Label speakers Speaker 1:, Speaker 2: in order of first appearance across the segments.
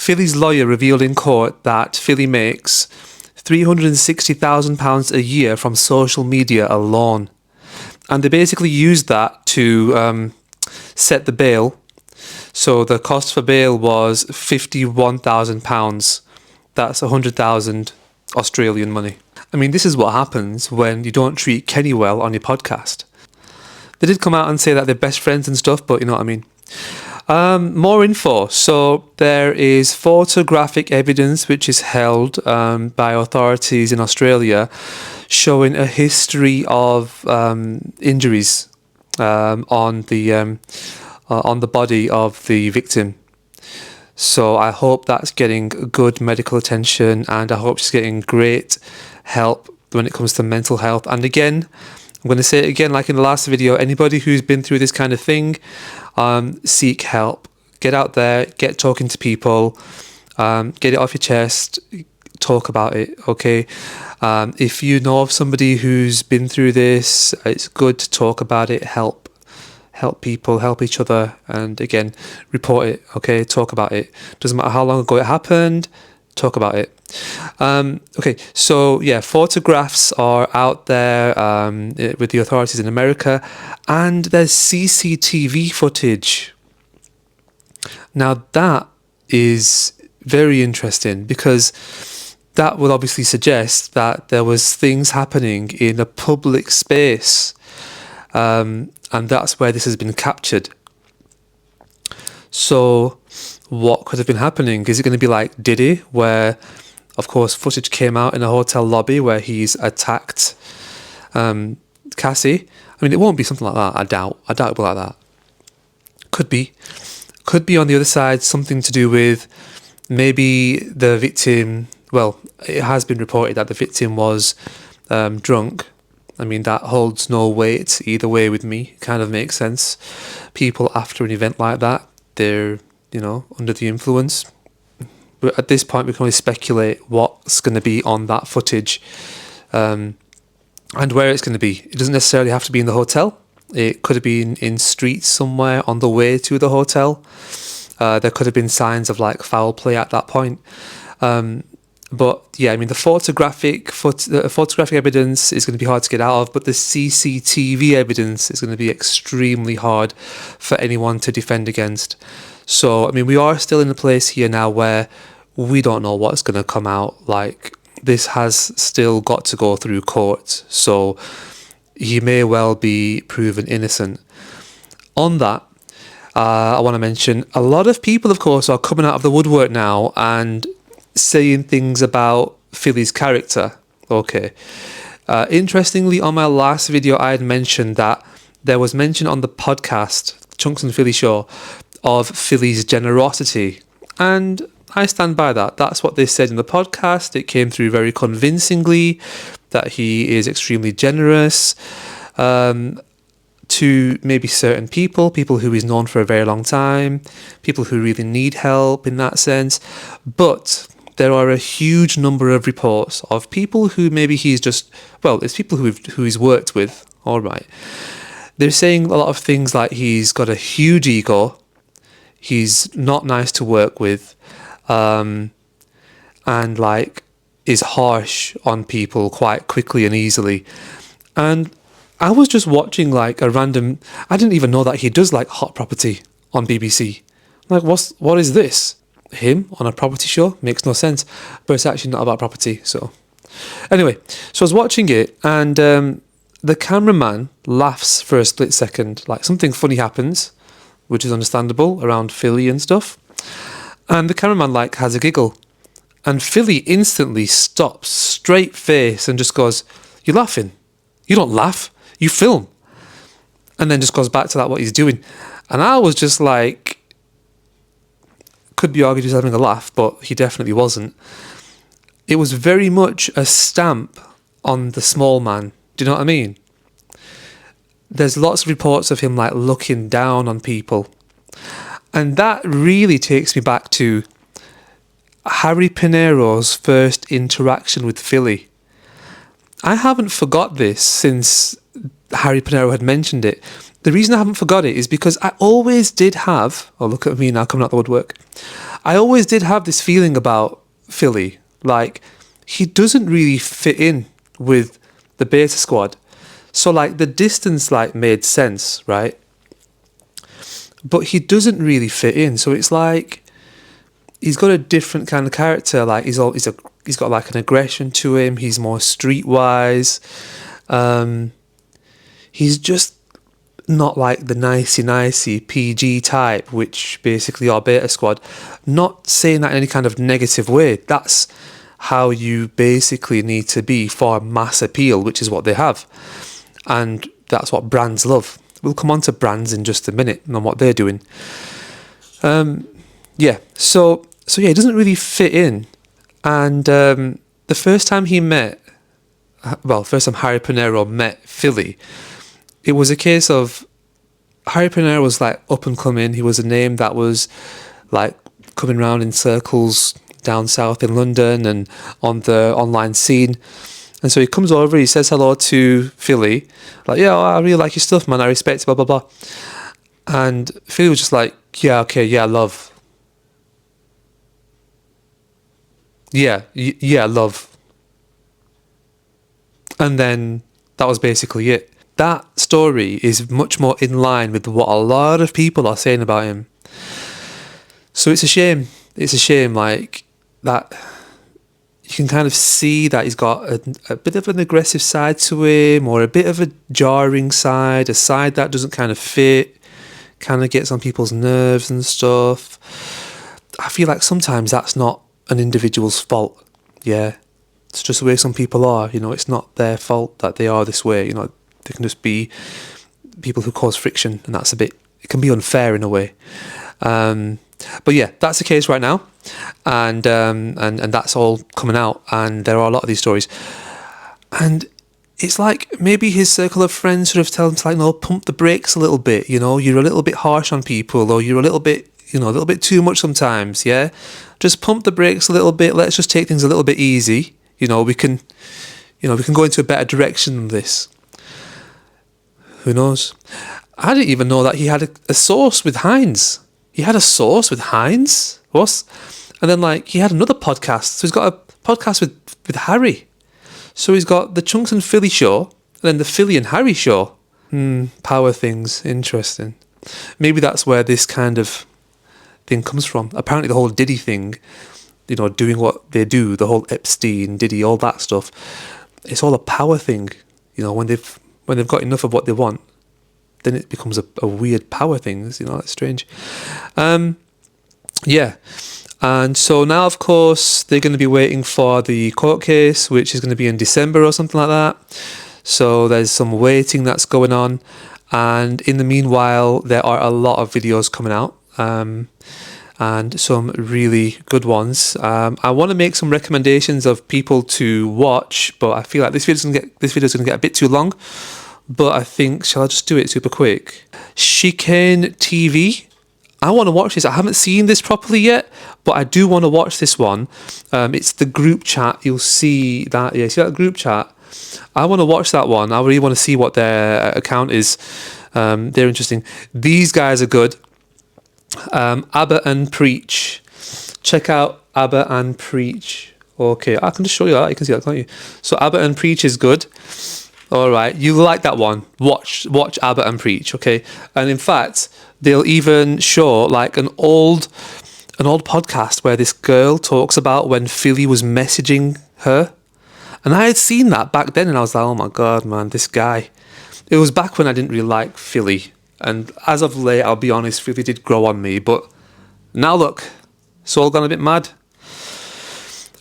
Speaker 1: Philly's lawyer revealed in court that Philly makes £360,000 a year from social media alone. And they basically used that to set the bail. So the cost for bail was £51,000. That's 100,000 Australian money. I mean, this is what happens when you don't treat Kenny well on your podcast. They did come out and say that they're best friends and stuff, but you know what I mean. More info. So there is photographic evidence which is held by authorities in Australia showing a history of injuries on the body of the victim. So I hope that's getting good medical attention, and I hope she's getting great help when it comes to mental health. And again, I'm going to say it again, like in the last video, anybody who's been through this kind of thing, seek help. Get out there, get talking to people, get it off your chest, talk about it, okay? If you know of somebody who's been through this, it's good to talk about it, help people, help each other, and again, report it, okay? Talk about it. Doesn't matter how long ago it happened, talk about it. Okay, so yeah, photographs are out there with the authorities in America, and there's CCTV footage. Now that is very interesting, because that would obviously suggest that there was things happening in a public space, and that's where this has been captured. So what could have been happening? Is it going to be like Diddy, where of course footage came out in a hotel lobby where he's attacked Cassie? I mean, it won't be something like that. I doubt it'll be like that. Could be on the other side something to do with maybe the victim. Well, it has been reported that the victim was drunk. I mean, that holds no weight either way with me. It kind of makes sense. People after an event like that, they're, under the influence. But at this point, we can only speculate what's going to be on that footage and where it's going to be. It doesn't necessarily have to be in the hotel. It could have been in streets somewhere on the way to the hotel. There could have been signs of like foul play at that point. But yeah, I mean, the photographic evidence is going to be hard to get out of, but the CCTV evidence is going to be extremely hard for anyone to defend against. So, I mean, we are still in a place here now where we don't know what's going to come out. Like, this has still got to go through court, so he may well be proven innocent. On that, I want to mention a lot of people, of course, are coming out of the woodwork now and saying things about Philly's character. Okay. Interestingly, on my last video, I had mentioned that there was mention on the podcast, Chunks and Philly Show, of Philly's generosity. And I stand by that. That's what they said in the podcast. It came through very convincingly that he is extremely generous to maybe certain people who he's known for a very long time, people who really need help in that sense. But there are a huge number of reports of people who maybe he's just, it's people who he's worked with, all right. They're saying a lot of things like he's got a huge ego, he's not nice to work with, and like is harsh on people quite quickly and easily. And I was just watching like a random, I didn't even know that he does like Hot Property on BBC. Like, what is this? Him on a property show? Makes no sense. But it's actually not about property, so. Anyway, so I was watching it, and the cameraman laughs for a split second. Like, something funny happens, which is understandable, around Philly and stuff. And the cameraman, like, has a giggle. And Philly instantly stops, straight face, and just goes, "You're laughing. You don't laugh. You film." And then just goes back to that, what he's doing. And I was just like, could be argued he's having a laugh, but he definitely wasn't. It was very much a stamp on the small man. Do you know what I mean? There's lots of reports of him like looking down on people. And that really takes me back to Harry Pinero's first interaction with Philly. I haven't forgot this since Harry Pinero had mentioned it. The reason I haven't forgot it is because I always did have, oh look at me now coming out the woodwork, I always did have this feeling about Philly, like he doesn't really fit in with the beta squad. So like the distance like made sense, right? But he doesn't really fit in. So it's like he's got a different kind of character. Like he's got like an aggression to him. He's more streetwise. He's just not like the nicey PG type, which basically are beta squad. Not saying that in any kind of negative way. That's how you basically need to be for mass appeal, which is what they have. And that's what brands love. We'll come on to brands in just a minute and what they're doing. Yeah, so yeah, he doesn't really fit in. And the first time Harry Pinero met Philly, it was a case of Harry Pinero was like up and coming. He was a name that was like coming around in circles down south in London and on the online scene. And so he comes over, he says hello to Philly, like, yeah, I really like your stuff, man, I respect it, blah, blah, blah. And Philly was just like, yeah, okay, yeah, love. Yeah, love. And then that was basically it. That story is much more in line with what a lot of people are saying about him. So it's a shame. It's a shame, like, that you can kind of see that he's got a bit of an aggressive side to him, or a bit of a jarring side, a side that doesn't kind of fit, kind of gets on people's nerves and stuff. I feel like sometimes that's not an individual's fault. Yeah, it's just the way some people are. You know, it's not their fault that they are this way. You know, they can just be people who cause friction, and that's it can be unfair in a way. But yeah, that's the case right now, and that's all coming out, and there are a lot of these stories, and it's like maybe his circle of friends should have told him to, like, no, pump the brakes a little bit. You know, you're a little bit harsh on people, or you're a little bit too much sometimes. Yeah, just pump the brakes a little bit. Let's just take things a little bit easy. We can go into a better direction than this. Who knows? I didn't even know that he had a source with Heinz. He had a source with Heinz? What? And then, like, he had another podcast. So he's got a podcast with Harry. So he's got the Chunks and Philly show, and then the Philly and Harry show. Power things. Interesting. Maybe that's where this kind of thing comes from. Apparently the whole Diddy thing, doing what they do, the whole Epstein, Diddy, all that stuff, it's all a power thing. When they've got enough of what they want, then it becomes a weird power thing. It's strange. Yeah. And so now, of course, they're going to be waiting for the court case, which is going to be in December or something like that. So there's some waiting that's going on. And in the meanwhile, there are a lot of videos coming out, and some really good ones. I want to make some recommendations of people to watch, but I feel like this video's going to get a bit too long. But I think, shall I just do it super quick? Chicane TV. I want to watch this. I haven't seen this properly yet, but I do want to watch this one. It's the group chat. You'll see that. Yeah, see that group chat? I want to watch that one. I really want to see what their account is. They're interesting. These guys are good. Abba and Preach. Check out Abba and Preach. Okay, I can just show you that. You can see that, can't you? So Abba and Preach is good. All right, you like that one? Watch Abba and Preach, okay? And in fact, they'll even show like an old podcast where this girl talks about when Philly was messaging her, and I had seen that back then, and I was like, oh my god, man, this guy. It was back when I didn't really like Philly, and as of late, I'll be honest, Philly did grow on me, but now look, it's all gone a bit mad.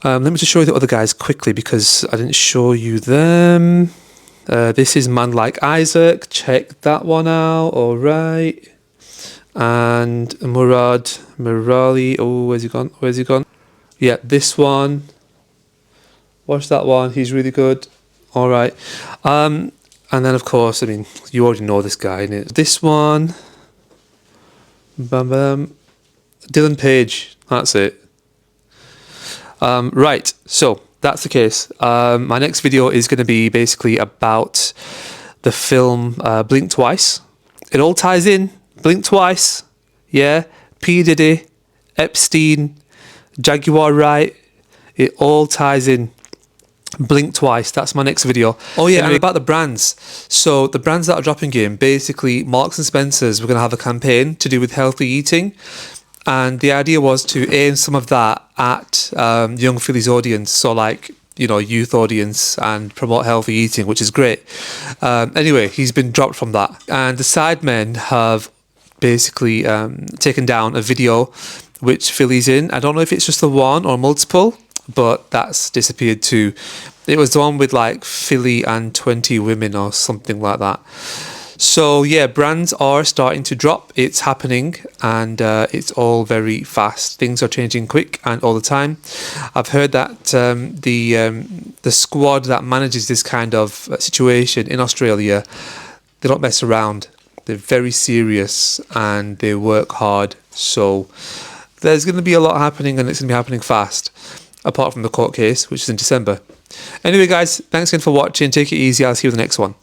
Speaker 1: Let me just show you the other guys quickly because I didn't show you them. This is Man Like Isaac. Check that one out. All right. And Murad Merali. Oh, where's he gone? Yeah, this one. Watch that one. He's really good. All right. And then, of course, you already know this guy, innit? This one. Bam, bam. Dylan Page. That's it. Right. So that's the case. My next video is going to be basically about the film Blink Twice. It all ties in. Blink Twice. Yeah. P. Diddy, Epstein, Jaguar Wright. It all ties in. Blink Twice. That's my next video. Oh yeah, and about the brands. So the brands that are dropping in, basically Marks and Spencer's, we're going to have a campaign to do with healthy eating. And the idea was to aim some of that at young Philly's audience. So like, you know, youth audience, and promote healthy eating, which is great. Anyway, he's been dropped from that. And the Sidemen have basically taken down a video which Philly's in. I don't know if it's just the one or multiple, but that's disappeared too. It was the one with like Philly and 20 women or something like that. So yeah, brands are starting to drop. It's happening, and it's all very fast. Things are changing quick and all the time. I've heard that the squad that manages this kind of situation in Australia, they don't mess around. They're very serious and they work hard. So there's going to be a lot happening, and it's going to be happening fast, apart from the court case, which is in December. Anyway, guys, thanks again for watching. Take it easy. I'll see you in the next one.